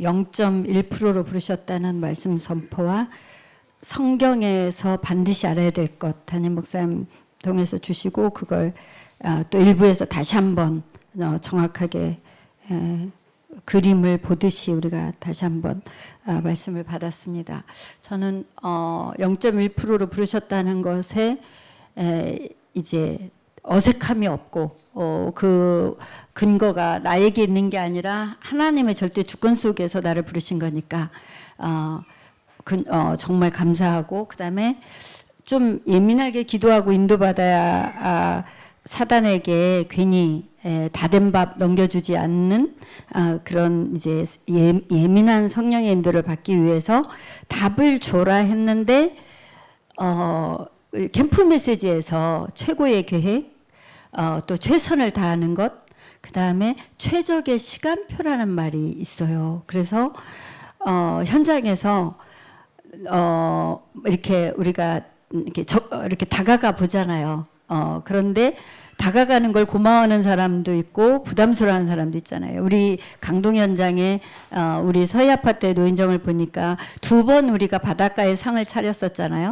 0.1%로 부르셨다는 말씀 선포와 성경에서 반드시 알아야 될 것 담임 목사님 통해서 주시고 그걸 또 일부에서 다시 한번 정확하게 그림을 보듯이 우리가 다시 한번 말씀을 받았습니다. 저는 0.1%로 부르셨다는 것에 이제 어색함이 없고 그 근거가 나에게 있는 게 아니라 하나님의 절대 주권 속에서 나를 부르신 거니까 정말 감사하고, 그다음에 좀 예민하게 기도하고 인도받아야 사단에게 괜히 다 된 밥 넘겨주지 않는 그런 이제 예민한 성령의 인도를 받기 위해서 답을 줘라 했는데 캠프 메시지에서 최고의 계획, 또 최선을 다하는 것, 그 다음에 최적의 시간표라는 말이 있어요. 그래서 현장에서 이렇게 우리가 이렇게 다가가 보잖아요. 그런데 다가가는 걸 고마워하는 사람도 있고 부담스러워하는 사람도 있잖아요. 우리 강동 현장에 우리 서희 아파트의 노인정을 보니까 2번 우리가 바닷가에 상을 차렸었잖아요.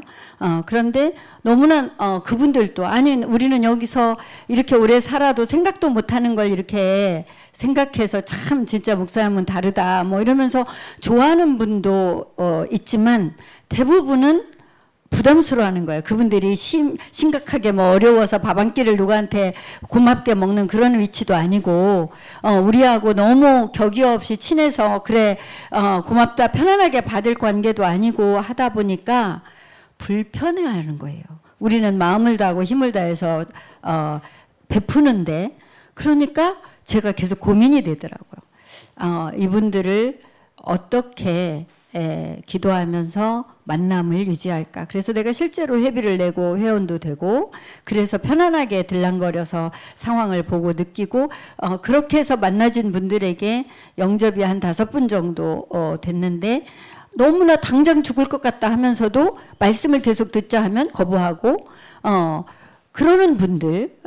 그런데 너무나 그분들도 아니 우리는 여기서 이렇게 오래 살아도 생각도 못하는 걸 이렇게 생각해서 참 진짜 목사님은 다르다 뭐 이러면서 좋아하는 분도 있지만 대부분은 부담스러워하는 거예요. 그분들이 심각하게 뭐 어려워서 밥 한 끼를 누구한테 고맙게 먹는 그런 위치도 아니고 우리하고 너무 격이 없이 친해서 그래 고맙다 편안하게 받을 관계도 아니고 하다 보니까 불편해하는 거예요. 우리는 마음을 다하고 힘을 다해서 베푸는데 그러니까 제가 계속 고민이 되더라고요. 이분들을 어떻게 기도하면서 만남을 유지할까. 그래서 내가 실제로 회비를 내고 회원도 되고 그래서 편안하게 들랑거려서 상황을 보고 느끼고 그렇게 해서 만나진 분들에게 영접이 한 5분 정도 됐는데 너무나 당장 죽을 것 같다 하면서도 말씀을 계속 듣자 하면 거부하고 그러는 분들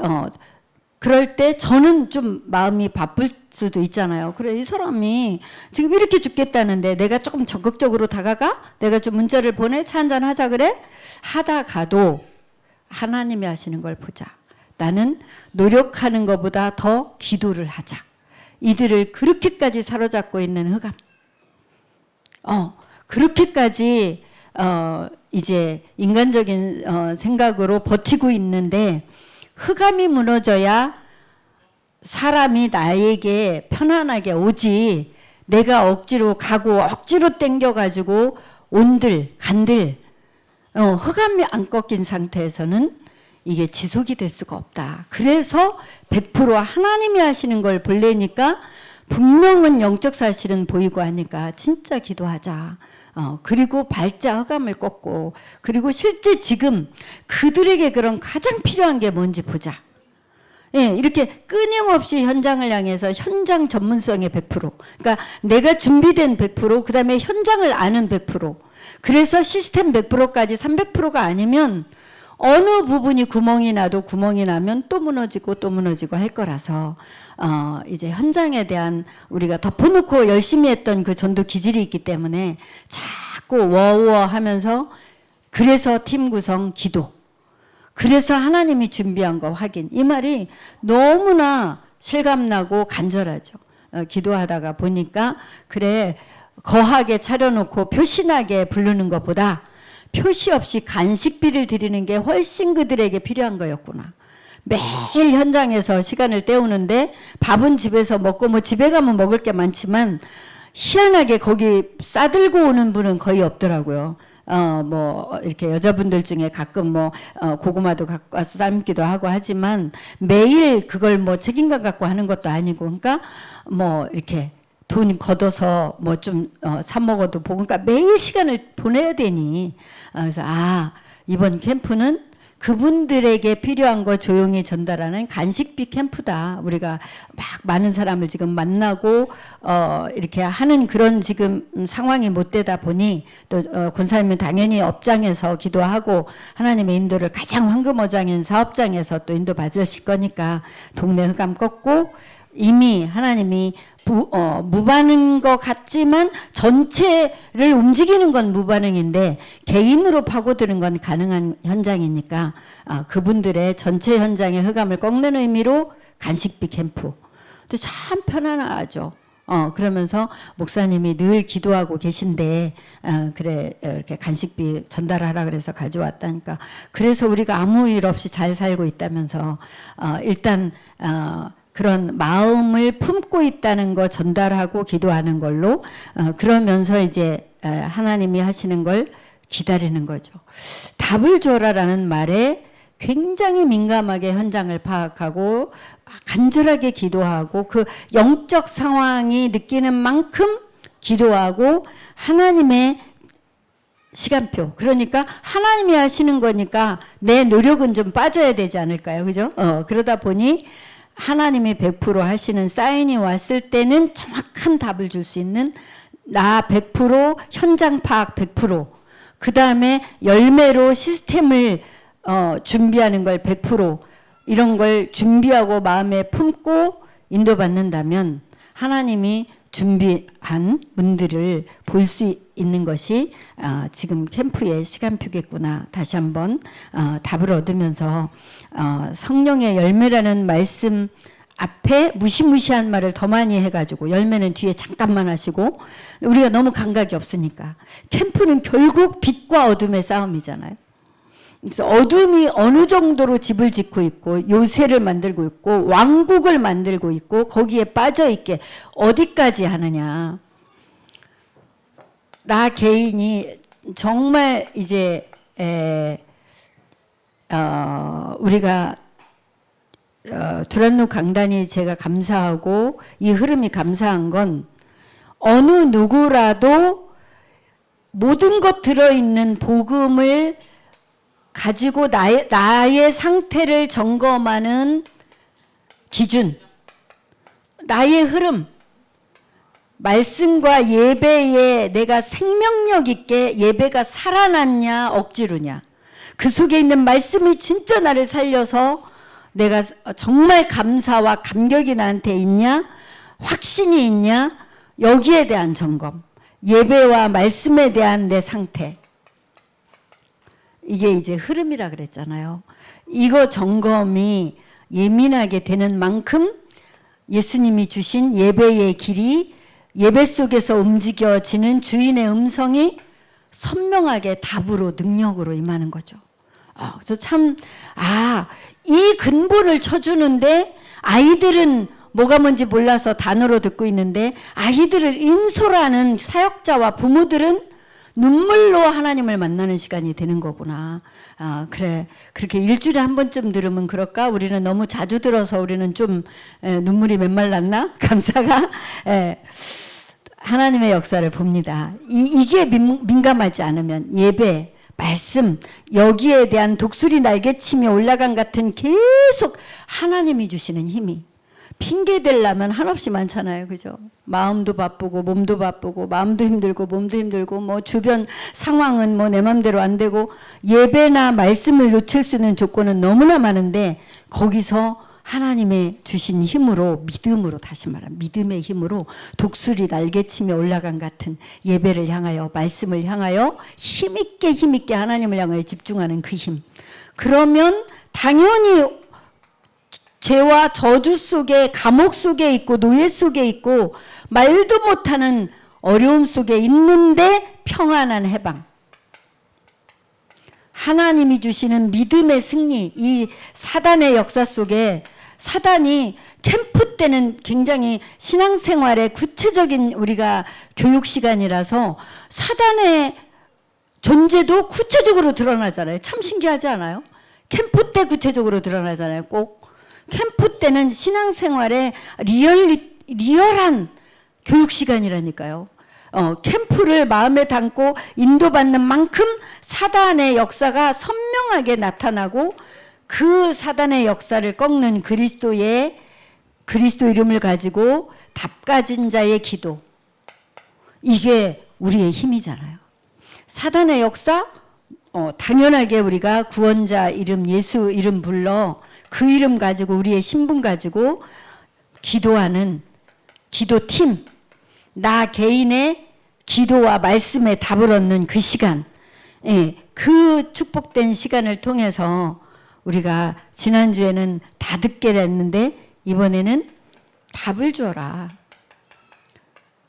그럴 때 저는 좀 마음이 바쁠 수도 있잖아요. 그래 이 사람이 지금 이렇게 죽겠다는데 내가 조금 적극적으로 다가가? 내가 좀 문자를 보내? 차 한잔 하자 그래? 하다가도 하나님이 하시는 걸 보자. 나는 노력하는 것보다 더 기도를 하자. 이들을 그렇게까지 사로잡고 있는 흑암. 그렇게까지 이제 인간적인 생각으로 버티고 있는데 흑암이 무너져야 사람이 나에게 편안하게 오지 내가 억지로 가고 억지로 땡겨가지고 온들 간들 흑암이 안 꺾인 상태에서는 이게 지속이 될 수가 없다. 그래서 100% 하나님이 하시는 걸 볼래니까 분명은 영적 사실은 보이고 하니까 진짜 기도하자. 그리고 발자 흑암을 꺾고 그리고 실제 지금 그들에게 그런 가장 필요한 게 뭔지 보자. 예, 이렇게 끊임없이 현장을 향해서 현장 전문성의 100%. 그러니까 내가 준비된 100%, 그 다음에 현장을 아는 100%. 그래서 시스템 100%까지 300%가 아니면 어느 부분이 구멍이 나도 구멍이 나면 또 무너지고 또 무너지고 할 거라서 이제 현장에 대한 우리가 덮어놓고 열심히 했던 그 전도 기질이 있기 때문에 자꾸 워워 하면서 그래서 팀 구성 기도 그래서 하나님이 준비한 거 확인 이 말이 너무나 실감나고 간절하죠. 기도하다가 보니까 그래 거하게 차려놓고 표신하게 부르는 것보다 표시 없이 간식비를 드리는 게 훨씬 그들에게 필요한 거였구나. 매일 현장에서 시간을 때우는데 밥은 집에서 먹고 뭐 집에 가면 먹을 게 많지만 희한하게 거기 싸들고 오는 분은 거의 없더라고요. 뭐 이렇게 여자분들 중에 가끔 뭐 고구마도 갖고 와서 삶기도 하고 하지만 매일 그걸 뭐 책임감 갖고 하는 것도 아니고 그러니까 뭐 이렇게 돈 걷어서 뭐 좀 사 먹어도 보고 그러니까 매일 시간을 보내야 되니 그래서 이번 캠프는 그분들에게 필요한 거 조용히 전달하는 간식비 캠프다. 우리가 막 많은 사람을 지금 만나고 이렇게 하는 그런 지금 상황이 못 되다 보니 또 권사님은 당연히 업장에서 기도하고 하나님의 인도를 가장 황금어장인 사업장에서 또 인도 받으실 거니까 동네 흑암 꺾고 이미 하나님이 무반응인 것 같지만 전체를 움직이는 건 무반응인데 개인으로 파고드는 건 가능한 현장이니까 그분들의 전체 현장의 흑암을 꺾는 의미로 간식비 캠프. 근데 참 편안하죠. 그러면서 목사님이 늘 기도하고 계신데 그래 이렇게 간식비 전달하라 그래서 가져왔다니까. 그래서 우리가 아무 일 없이 잘 살고 있다면서 일단 그런 마음을 품고 있다는 거 전달하고 기도하는 걸로 그러면서 이제 하나님이 하시는 걸 기다리는 거죠. 답을 줘라라는 말에 굉장히 민감하게 현장을 파악하고 간절하게 기도하고 그 영적 상황이 느끼는 만큼 기도하고 하나님의 시간표. 그러니까 하나님이 하시는 거니까 내 노력은 좀 빠져야 되지 않을까요? 그죠? 그러다 보니 하나님이 100% 하시는 사인이 왔을 때는 정확한 답을 줄 수 있는 나 100% 현장 파악 100%. 그 다음에 열매로 시스템을 준비하는 걸 100% 이런 걸 준비하고 마음에 품고 인도받는다면 하나님이 준비한 문들을 볼 수 있는 것이 지금 캠프의 시간표겠구나. 다시 한번 답을 얻으면서 성령의 열매라는 말씀 앞에 무시무시한 말을 더 많이 해가지고 열매는 뒤에 잠깐만 하시고 우리가 너무 감각이 없으니까 캠프는 결국 빛과 어둠의 싸움이잖아요. 그래서 어둠이 어느 정도로 집을 짓고 있고 요새를 만들고 있고 왕국을 만들고 있고 거기에 빠져 있게 어디까지 하느냐. 나 개인이 정말 이제 우리가 두란노 강단이 제가 감사하고 이 흐름이 감사한 건 어느 누구라도 모든 것 들어있는 복음을 가지고 나의 상태를 점검하는 기준, 나의 흐름, 말씀과 예배에 내가 생명력 있게 예배가 살아났냐 억지로냐, 그 속에 있는 말씀이 진짜 나를 살려서 내가 정말 감사와 감격이 나한테 있냐, 확신이 있냐, 여기에 대한 점검, 예배와 말씀에 대한 내 상태, 이게 이제 흐름이라 그랬잖아요. 이거 점검이 예민하게 되는 만큼 예수님이 주신 예배의 길이 예배 속에서 움직여지는 주인의 음성이 선명하게 답으로 능력으로 임하는 거죠. 그래서 참 이 근본을 쳐주는데 아이들은 뭐가 뭔지 몰라서 단어로 듣고 있는데 아이들을 인솔하는 사역자와 부모들은 눈물로 하나님을 만나는 시간이 되는 거구나. 그래. 그렇게 일주일에 한 번쯤 들으면 그럴까? 우리는 너무 자주 들어서 우리는 좀 눈물이 메말랐나? 감사가. 하나님의 역사를 봅니다. 이게 민감하지 않으면 예배, 말씀, 여기에 대한 독수리 날개치며 올라간 같은 계속 하나님이 주시는 힘이 핑계 대려면 한없이 많잖아요. 그죠? 마음도 바쁘고 몸도 바쁘고 마음도 힘들고 몸도 힘들고 뭐 주변 상황은 뭐 내 맘대로 안 되고 예배나 말씀을 놓칠 수 있는 조건은 너무나 많은데 거기서 하나님의 주신 힘으로 믿음으로 다시 말하면 믿음의 힘으로 독수리 날개치며 올라간 같은 예배를 향하여 말씀을 향하여 힘있게 하나님을 향하여 집중하는 그 힘. 그러면 당연히 죄와 저주 속에 감옥 속에 있고 노예 속에 있고 말도 못하는 어려움 속에 있는데 평안한 해방. 하나님이 주시는 믿음의 승리, 이 사단의 역사 속에 사단이 캠프 때는 굉장히 신앙생활의 구체적인 우리가 교육 시간이라서 사단의 존재도 구체적으로 드러나잖아요. 참 신기하지 않아요? 캠프 때 구체적으로 드러나잖아요. 꼭. 캠프 때는 신앙생활의 리얼한 교육 시간이라니까요. 캠프를 마음에 담고 인도받는 만큼 사단의 역사가 선명하게 나타나고 그 사단의 역사를 꺾는 그리스도 이름을 가지고 답가진 자의 기도, 이게 우리의 힘이잖아요. 사단의 역사 당연하게 우리가 구원자 이름 예수 이름 불러 그 이름 가지고 우리의 신분 가지고 기도하는 기도팀, 나 개인의 기도와 말씀에 답을 얻는 그 시간, 예, 그 축복된 시간을 통해서 우리가 지난주에는 다 듣게 됐는데 이번에는 답을 줘라.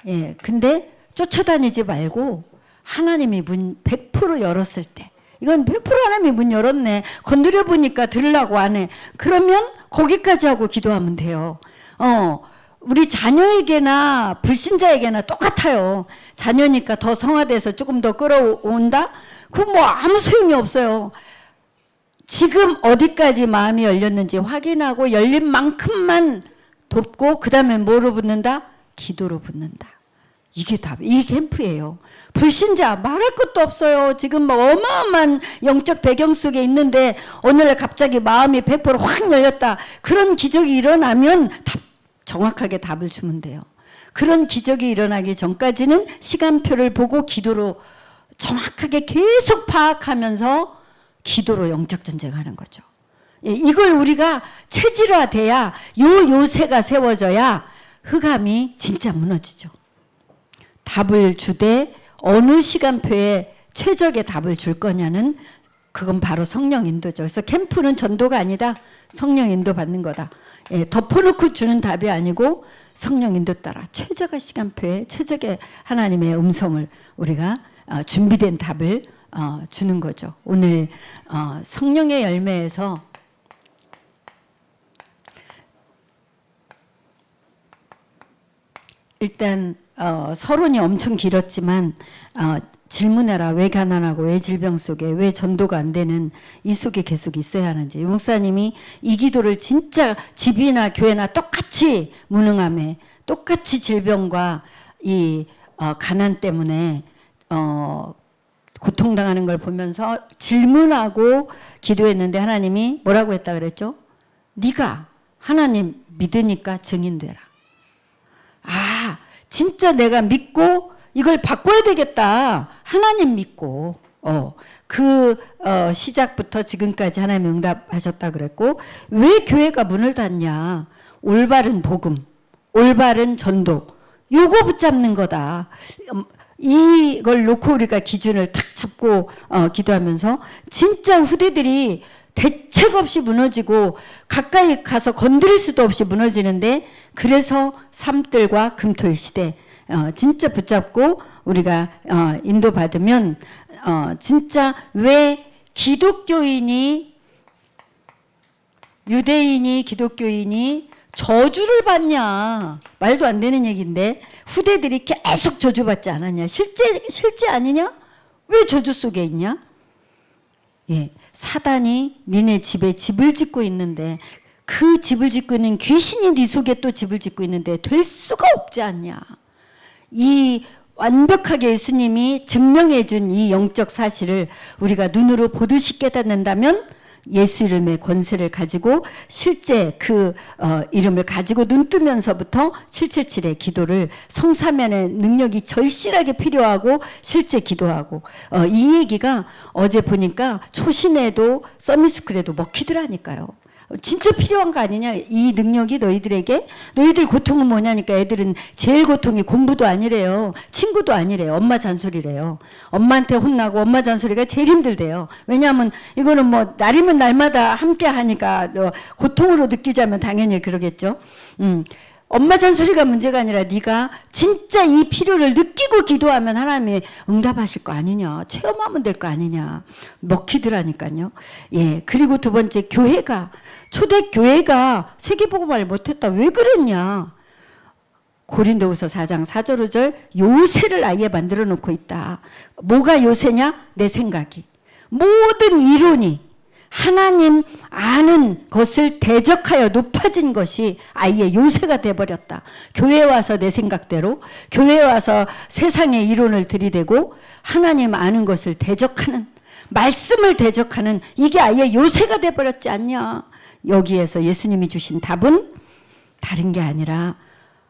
예, 근데 쫓아다니지 말고 하나님이 문 100% 열었을 때, 이건 100% 하나님이 문 열었네, 건드려 보니까 들으려고 안 해, 그러면 거기까지 하고 기도하면 돼요. 우리 자녀에게나 불신자에게나 똑같아요. 자녀니까 더 성화돼서 조금 더 끌어온다? 그건 뭐 아무 소용이 없어요. 지금 어디까지 마음이 열렸는지 확인하고 열린 만큼만 돕고 그 다음에 뭐로 붙는다? 기도로 붙는다. 이게 답, 이게 캠프예요. 불신자 말할 것도 없어요. 지금 뭐 어마어마한 영적 배경 속에 있는데 오늘 갑자기 마음이 100%확 열렸다. 그런 기적이 일어나면 정확하게 답을 주면 돼요. 그런 기적이 일어나기 전까지는 시간표를 보고 기도로 정확하게 계속 파악하면서 기도로 영적 전쟁하는 거죠. 이걸 우리가 체질화돼야 요새가 세워져야 흑암이 진짜 무너지죠. 답을 주되 어느 시간표에 최적의 답을 줄 거냐는 그건 바로 성령 인도죠. 그래서 캠프는 전도가 아니다. 성령 인도 받는 거다. 예, 덮어놓고 주는 답이 아니고 성령 인도 따라 최적의 시간표에 최적의 하나님의 음성을 우리가 준비된 답을 주는 거죠. 오늘 성령의 열매에서 일단 서론이 엄청 길었지만 질문해라. 왜 가난하고 왜 질병 속에 왜 전도가 안 되는 이 속에 계속 있어야 하는지. 목사님이 이 기도를 진짜 집이나 교회나 똑같이 무능함에 똑같이 질병과 이 가난 때문에 고통당하는 걸 보면서 질문하고 기도했는데 하나님이 뭐라고 했다 그랬죠? 네가 하나님 믿으니까 증인되라. 진짜 내가 믿고 이걸 바꿔야 되겠다. 하나님 믿고 시작부터 지금까지 하나님 응답하셨다 그랬고, 왜 교회가 문을 닫냐? 올바른 복음, 올바른 전도, 요거 붙잡는 거다. 이걸 놓고 우리가 기준을 탁 잡고 기도하면서 진짜 후대들이 대책 없이 무너지고 가까이 가서 건드릴 수도 없이 무너지는데, 그래서 삼들과 금토일 시대 진짜 붙잡고 우리가 인도받으면 진짜 왜 기독교인이 유대인이 기독교인이 저주를 받냐? 말도 안 되는 얘기인데 후대들이 계속 저주받지 않았냐? 실제 아니냐? 왜 저주 속에 있냐? 예, 사단이 니네 집에 집을 짓고 있는데 그 집을 짓고 있는 귀신이 네 속에 또 집을 짓고 있는데 될 수가 없지 않냐? 이 완벽하게 예수님이 증명해 준 이 영적 사실을 우리가 눈으로 보듯이 깨닫는다면 예수 이름의 권세를 가지고 실제 그 이름을 가지고 눈 뜨면서부터 777의 기도를 성사면의 능력이 절실하게 필요하고 실제 기도하고 이 얘기가 어제 보니까 초신에도 서밋스쿨에도 먹히더라니까요. 진짜 필요한 거 아니냐? 이 능력이 너희들에게. 너희들 고통은 뭐냐니까 애들은 제일 고통이 공부도 아니래요. 친구도 아니래요. 엄마 잔소리래요. 엄마한테 혼나고 엄마 잔소리가 제일 힘들대요. 왜냐하면 이거는 뭐 날이면 날마다 함께 하니까 고통으로 느끼자면 당연히 그러겠죠. 엄마 잔소리가 문제가 아니라 네가 진짜 이 필요를 느끼고 기도하면 하나님이 응답하실 거 아니냐. 체험하면 될 거 아니냐. 먹히더라니까요. 예. 그리고 두 번째, 교회가 초대교회가 세계복음화를 못했다. 왜 그랬냐. 고린도후서 4장 4절 5절 요새를 아예 만들어 놓고 있다. 뭐가 요새냐? 내 생각이. 모든 이론이 하나님 아는 것을 대적하여 높아진 것이 아예 요새가 돼버렸다. 교회에 와서 내 생각대로, 교회에 와서 세상의 이론을 들이대고 하나님 아는 것을 대적하는, 말씀을 대적하는, 이게 아예 요새가 돼버렸지 않냐. 여기에서 예수님이 주신 답은 다른 게 아니라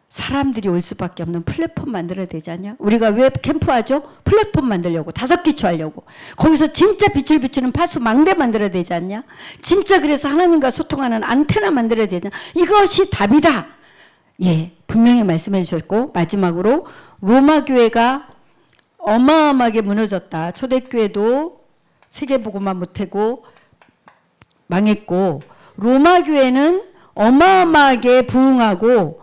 사람들이 올 수밖에 없는 플랫폼 만들어야 되지 않냐? 우리가 왜 캠프하죠? 플랫폼 만들려고, 5기초 하려고. 거기서 진짜 빛을 비추는 파수 망대 만들어야 되지 않냐? 진짜 그래서 하나님과 소통하는 안테나 만들어야 되지 않냐? 이것이 답이다. 예, 분명히 말씀해 주셨고, 마지막으로 로마 교회가 어마어마하게 무너졌다. 초대교회도 세계복음화 못하고 망했고, 로마 교회는 어마어마하게 부흥하고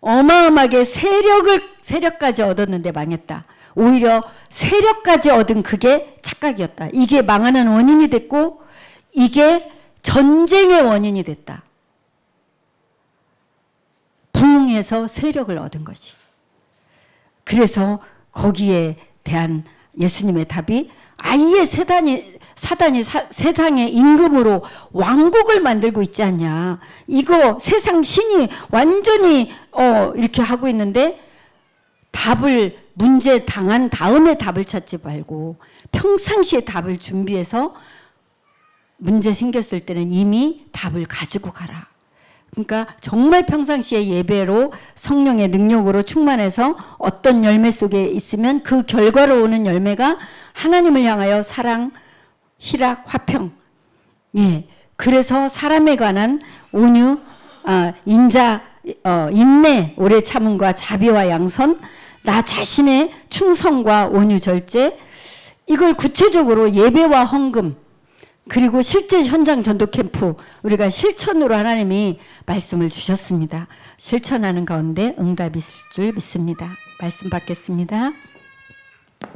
어마어마하게 세력까지 얻었는데 망했다. 오히려 세력까지 얻은 그게 착각이었다. 이게 망하는 원인이 됐고, 이게 전쟁의 원인이 됐다. 부흥해서 세력을 얻은 것이. 그래서 거기에 대한 예수님의 답이 아예 사단이 세상의 임금으로 왕국을 만들고 있지 않냐. 이거 세상 신이 완전히 이렇게 하고 있는데, 문제 당한 다음에 답을 찾지 말고 평상시에 답을 준비해서 문제 생겼을 때는 이미 답을 가지고 가라. 그러니까 정말 평상시에 예배로 성령의 능력으로 충만해서 어떤 열매 속에 있으면 그 결과로 오는 열매가 하나님을 향하여 사랑, 희락, 화평. 예. 그래서 사람에 관한 온유, 인자, 인내, 오래 참음과 자비와 양선, 나 자신의 충성과 온유 절제, 이걸 구체적으로 예배와 헌금, 그리고 실제 현장 전도 캠프, 우리가 실천으로 하나님이 말씀을 주셨습니다. 실천하는 가운데 응답이 있을 줄 믿습니다. 말씀 받겠습니다.